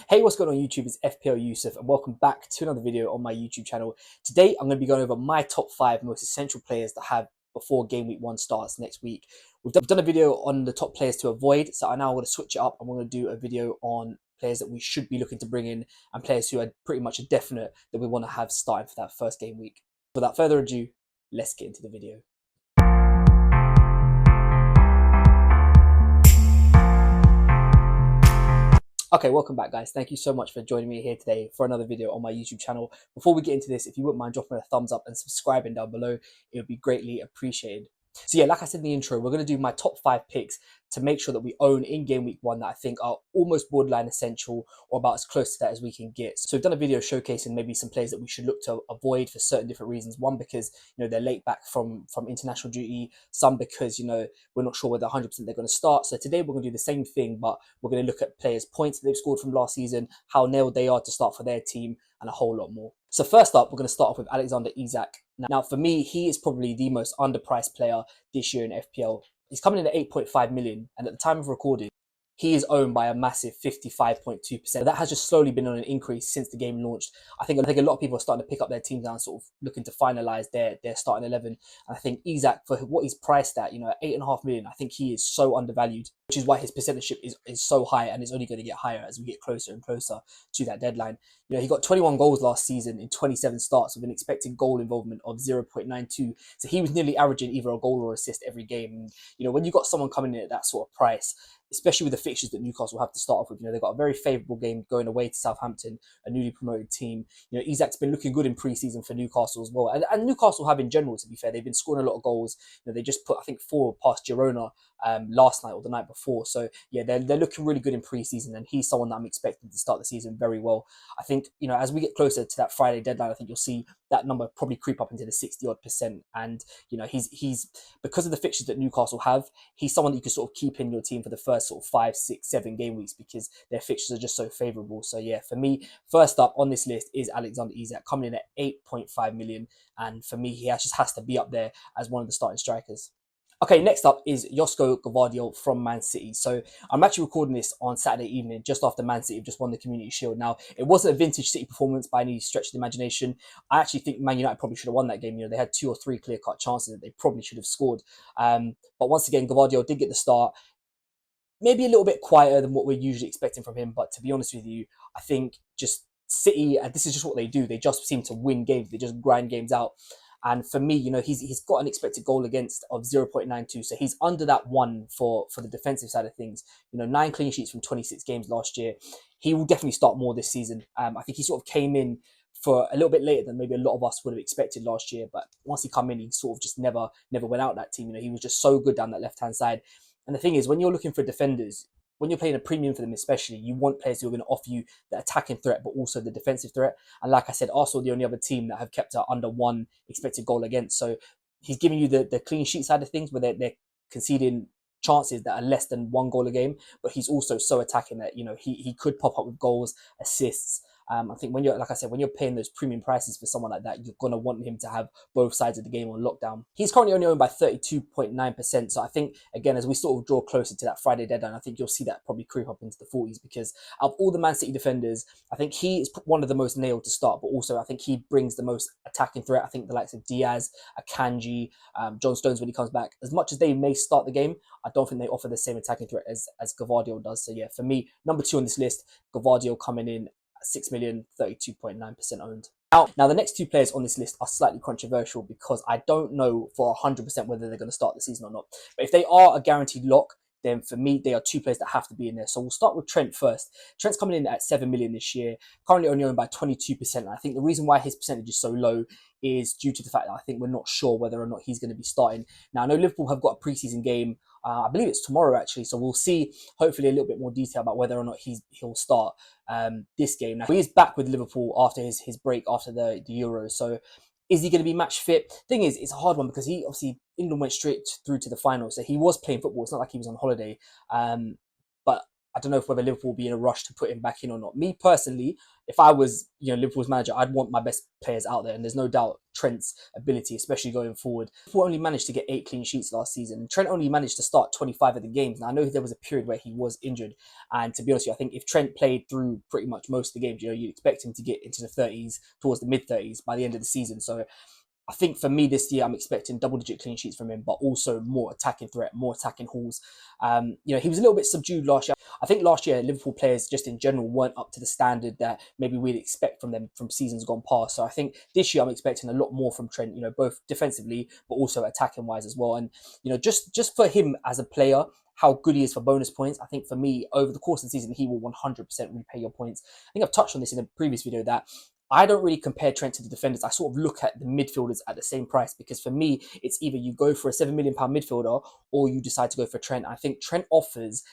Hey, what's going on YouTube? It's FPL Yusuf and welcome back to another video on my YouTube channel. Today, I'm going to be going over my top 5 most essential players to have before game week 1 starts next week. We've done a video on the top players to avoid, so I now want to switch it up. I'm going to do a video on players that we should be looking to bring in and players who are pretty much a definite that we want to have starting for that first game week. Without further ado, let's get into the video. Okay, welcome back guys. Thank you so much for joining me here today for another video on my YouTube channel. Before we get into this, if you wouldn't mind dropping a thumbs up and subscribing down below, it would be greatly appreciated. So yeah, like I said in the intro, we're going to do my top 5 picks to make sure that we own in game week 1 that I think are almost borderline essential or about as close to that as we can get. So we've done a video showcasing maybe some players that we should look to avoid for certain different reasons. One, because they're late back from international duty. Some because we're not sure whether 100% they're going to start. So today we're going to do the same thing, but we're going to look at players' points that they've scored from last season, how nailed they are to start for their team, and a whole lot more. So first up, we're going to start off with Alexander Isak. Now, for me, he is probably the most underpriced player this year in FPL. He's coming in at 8.5 million, and at the time of recording, he is owned by a massive 55.2%. That has just slowly been on an increase since the game launched. I think a lot of people are starting to pick up their teams now and sort of looking to finalise their starting 11. And I think Isak, for what he's priced at, at 8.5 million, I think he is so undervalued, which is why his percentage is so high and is only going to get higher as we get closer and closer to that deadline. He got 21 goals last season in 27 starts with an expected goal involvement of 0.92. So he was nearly averaging either a goal or assist every game. And, when you've got someone coming in at that sort of price, especially with the fixtures that Newcastle have to start off with. They've got a very favourable game going away to Southampton, a newly promoted team. Isak's been looking good in pre-season for Newcastle as well. And Newcastle have in general, to be fair. They've been scoring a lot of goals. They just put, I think, 4 past Girona last night or the night before. So, yeah, they're looking really good in pre-season, and he's someone that I'm expecting to start the season very well. I think, as we get closer to that Friday deadline, I think you'll see that number probably creep up into the 60-odd%. And, he's because of the fixtures that Newcastle have, he's someone that you can sort of keep in your team for the first sort of 5, 6, 7 game weeks because their fixtures are just so favourable. So yeah, for me, first up on this list is Alexander Isak, coming in at 8.5 million. And for me, he just has to be up there as one of the starting strikers. Okay, next up is Josko Gvardiol from Man City. So I'm actually recording this on Saturday evening, just after Man City have just won the Community Shield. Now, it wasn't a vintage City performance by any stretch of the imagination. I actually think Man United probably should have won that game. They had 2 or 3 clear-cut chances that they probably should have scored. But once again, Gvardiol did get the start. Maybe a little bit quieter than what we're usually expecting from him. But to be honest with you, I think just City, and this is just what they do. They just seem to win games. They just grind games out. And for me, he's got an expected goal against of 0.92. So he's under that 1 for the defensive side of things. 9 clean sheets from 26 games last year. He will definitely start more this season. I think he sort of came in for a little bit later than maybe a lot of us would have expected last year. But once he come in, he sort of just never went out that team. He was just so good down that left-hand side. And the thing is, when you're looking for defenders, when you're playing a premium for them especially, you want players who are going to offer you the attacking threat, but also the defensive threat. And like I said, Arsenal are the only other team that have kept under 1 expected goal against. So he's giving you the clean sheet side of things where they're conceding chances that are less than 1 goal a game, but he's also so attacking that, he could pop up with goals, assists. I think when you're paying those premium prices for someone like that, you're going to want him to have both sides of the game on lockdown. He's currently only owned by 32.9%. So I think, again, as we sort of draw closer to that Friday deadline, I think you'll see that probably creep up into the 40s because of all the Man City defenders, I think he is one of the most nailed to start, but also I think he brings the most attacking threat. I think the likes of Diaz, Akanji, John Stones when he comes back, as much as they may start the game, I don't think they offer the same attacking threat as Gvardiol does. So yeah, for me, number 2 on this list, Gvardiol coming in 6 million, 32.9% owned. Now, the next 2 players on this list are slightly controversial because I don't know for 100% whether they're going to start the season or not. But if they are a guaranteed lock, then for me, they are 2 players that have to be in there. So we'll start with Trent first. Trent's coming in at 7 million this year, currently only owned by 22%. And I think the reason why his percentage is so low is due to the fact that I think we're not sure whether or not he's going to be starting. Now, I know Liverpool have got a pre-season game. I believe it's tomorrow, actually. So we'll see, hopefully, a little bit more detail about whether or not he'll start this game. Now, he is back with Liverpool after his break after the Euros. So is he going to be match fit? Thing is, it's a hard one because England went straight through to the final. So he was playing football. It's not like he was on holiday. But I don't know whether Liverpool will be in a rush to put him back in or not. Me personally, if I was, Liverpool's manager, I'd want my best players out there, and there's no doubt Trent's ability, especially going forward. Liverpool only managed to get 8 clean sheets last season. Trent only managed to start 25 of the games. Now I know there was a period where he was injured, and to be honest with you, I think if Trent played through pretty much most of the games, you'd expect him to get into the 30s, towards the mid 30s by the end of the season. So I think for me this year, I'm expecting double-digit clean sheets from him, but also more attacking threat, more attacking hauls. He was a little bit subdued last year. I think last year Liverpool players just in general weren't up to the standard that maybe we'd expect from them from seasons gone past. So I think this year I'm expecting a lot more from Trent. Both defensively but also attacking wise as well. And just for him as a player, how good he is for bonus points. I think for me, over the course of the season, he will 100% repay your points. I think I've touched on this in a previous video that I don't really compare Trent to the defenders. I sort of look at the midfielders at the same price, because for me, it's either you go for a £7 million midfielder or you decide to go for Trent. I think Trent offers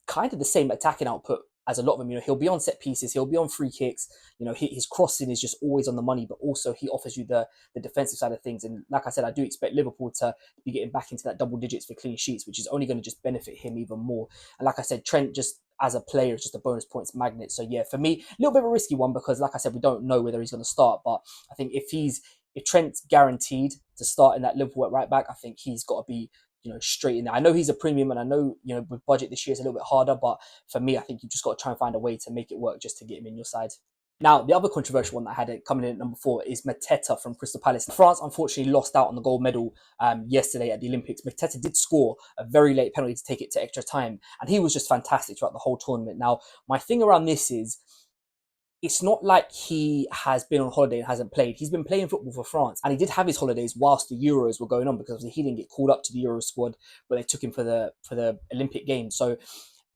kind of the same attacking output as a lot of them. He'll be on set pieces, he'll be on free kicks. His crossing is just always on the money, but also he offers you the defensive side of things. And like I said, I do expect Liverpool to be getting back into that double digits for clean sheets, which is only going to just benefit him even more. And like I said, Trent just as a player is just a bonus points magnet. So yeah, for me, a little bit of a risky one, because like I said, we don't know whether he's going to start. But I think if Trent's guaranteed to start in that Liverpool at right back, I think he's got to be straight in there. I know he's a premium, and I know with budget this year it's a little bit harder, but for me, I think you've just got to try and find a way to make it work just to get him in your side. Now, the other controversial one that had it coming in at number 4 is Mateta from Crystal Palace. France unfortunately lost out on the gold medal yesterday at the Olympics. Mateta did score a very late penalty to take it to extra time, and he was just fantastic throughout the whole tournament. Now, my thing around this is, it's not like he has been on holiday and hasn't played. He's been playing football for France, and he did have his holidays whilst the Euros were going on, because he didn't get called up to the Euro squad where they took him for the Olympic Games. So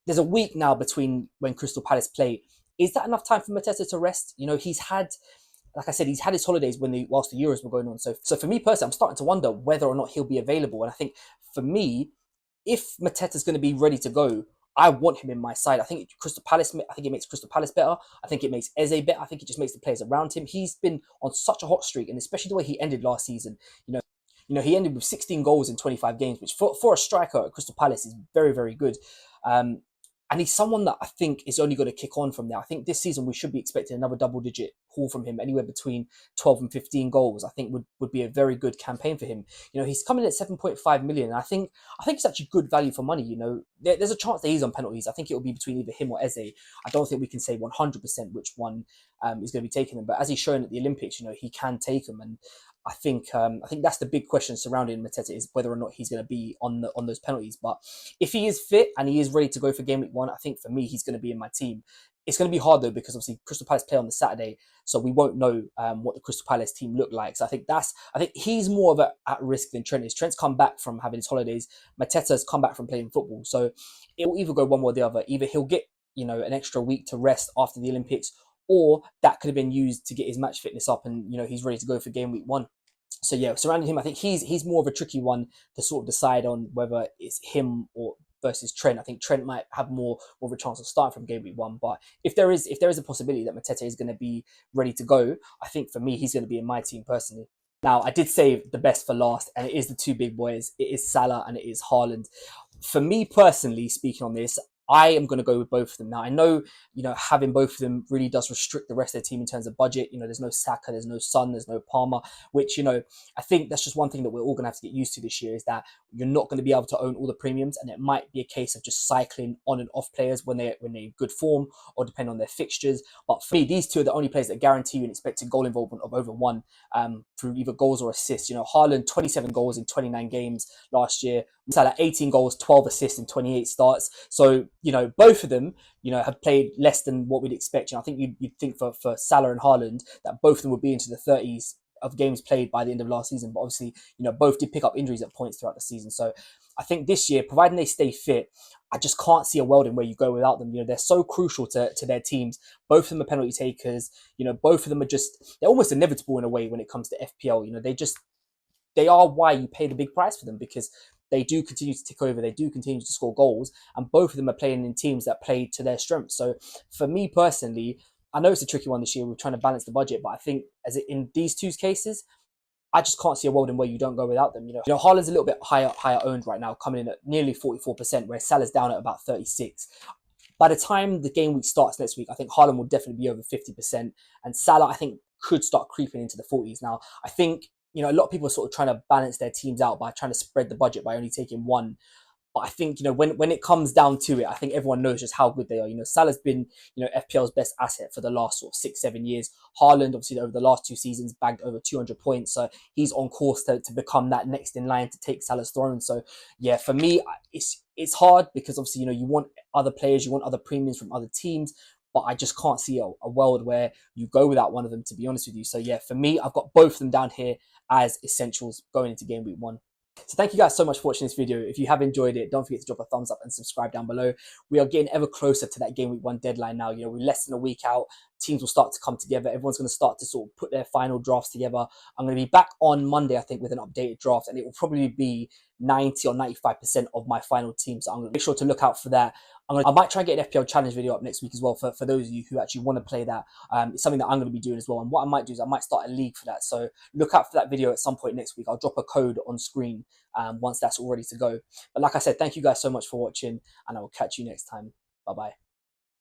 there's a week now between when Crystal Palace play. Is that enough time for Mateta to rest? He's had, like I said, he's had his holidays whilst the Euros were going on. So for me personally, I'm starting to wonder whether or not he'll be available. And I think for me, if Mateta's going to be ready to go, I want him in my side. I think it makes Crystal Palace better. I think it makes Eze better. I think it just makes the players around him. He's been on such a hot streak, and especially the way he ended last season. He ended with 16 goals in 25 games, which for a striker at Crystal Palace is very, very good. And he's someone that I think is only going to kick on from there. I think this season we should be expecting another double-digit haul from him, anywhere between 12 and 15 goals. I think would be a very good campaign for him. He's coming in at 7.5 million. And I think it's actually good value for money. There's a chance that he's on penalties. I think it will be between either him or Eze. I don't think we can say 100% which one is going to be taking them. But as he's shown at the Olympics, he can take them. And I think that's the big question surrounding Mateta, is whether or not he's going to be on those penalties. But if he is fit and he is ready to go for game week 1, I think for me he's going to be in my team. It's going to be hard though, because obviously Crystal Palace play on the Saturday, so we won't know what the Crystal Palace team look like. So I think he's more of at risk than Trent is. Trent's come back from having his holidays. Mateta's come back from playing football. So it will either go one way or the other. Either he'll get an extra week to rest after the Olympics, or that could have been used to get his match fitness up, and he's ready to go for game week 1. So yeah, surrounding him, I think he's more of a tricky one to sort of decide on whether it's him or versus Trent. I think Trent might have more of a chance of starting from game week 1. But if there is a possibility that Mateta is going to be ready to go, I think for me he's going to be in my team personally. Now, I did save the best for last, and it is the two big boys. It is Salah and it is Haaland. For me personally, speaking on this, I am going to go with both of them. Now, I know, having both of them really does restrict the rest of the team in terms of budget. There's no Saka, there's no Son, there's no Palmer, which, I think that's just one thing that we're all going to have to get used to this year, is that you're not going to be able to own all the premiums, and it might be a case of just cycling on and off players when they're in good form, or depending on their fixtures. But for me, these two are the only players that guarantee you an expected goal involvement of over 1 through either goals or assists. Haaland, 27 goals in 29 games last year. Salah, 18 goals, 12 assists in 28 starts. So, both of them, have played less than what we'd expect. I think you'd think for Salah and Haaland that both of them would be into the 30s of games played by the end of last season. But obviously, both did pick up injuries at points throughout the season. So I think this year, providing they stay fit, I just can't see a world in where you go without them. They're so crucial to their teams. Both of them are penalty takers. Both of them they're almost inevitable in a way when it comes to FPL. They are why you pay the big price for them, because they do continue to tick over, they do continue to score goals, and both of them are playing in teams that play to their strengths. So for me personally, I know it's a tricky one this year, we're trying to balance the budget, but I think in these two cases, I just can't see a world in where you don't go without them. Haaland's a little bit higher owned right now, coming in at nearly 44%, where Salah's down at about 36. By the time the game week starts next week, I think Haaland will definitely be over 50%, and Salah, I think, could start creeping into the 40s. Now, I think, a lot of people are sort of trying to balance their teams out by trying to spread the budget by only taking one. But I think, when it comes down to it, I think everyone knows just how good they are. Salah's been, FPL's best asset for the last sort of 6-7 years. Haaland, obviously, over the last 2 seasons, bagged over 200 points. So he's on course to become that next in line to take Salah's throne. So yeah, for me, it's hard because obviously, you want other players, you want other premiums from other teams. But I just can't see a world where you go without one of them, to be honest with you. So yeah, for me, I've got both of them down here as essentials going into game week 1. So thank you guys so much for watching this video. If you have enjoyed it, don't forget to drop a thumbs up and subscribe down below. We are getting ever closer to that game week 1 deadline now. We're less than a week out. Teams will start to come together. Everyone's going to start to sort of put their final drafts together. I'm going to be back on Monday, I think, with an updated draft, and it will probably be 90 or 95% of my final team. So I'm going to make sure to look out for that. I might try and get an FPL challenge video up next week as well for those of you who actually want to play that. It's something that I'm going to be doing as well. And what I might do is I might start a league for that. So look out for that video at some point next week. I'll drop a code on screen once that's all ready to go. But like I said, thank you guys so much for watching, and I will catch you next time. Bye-bye.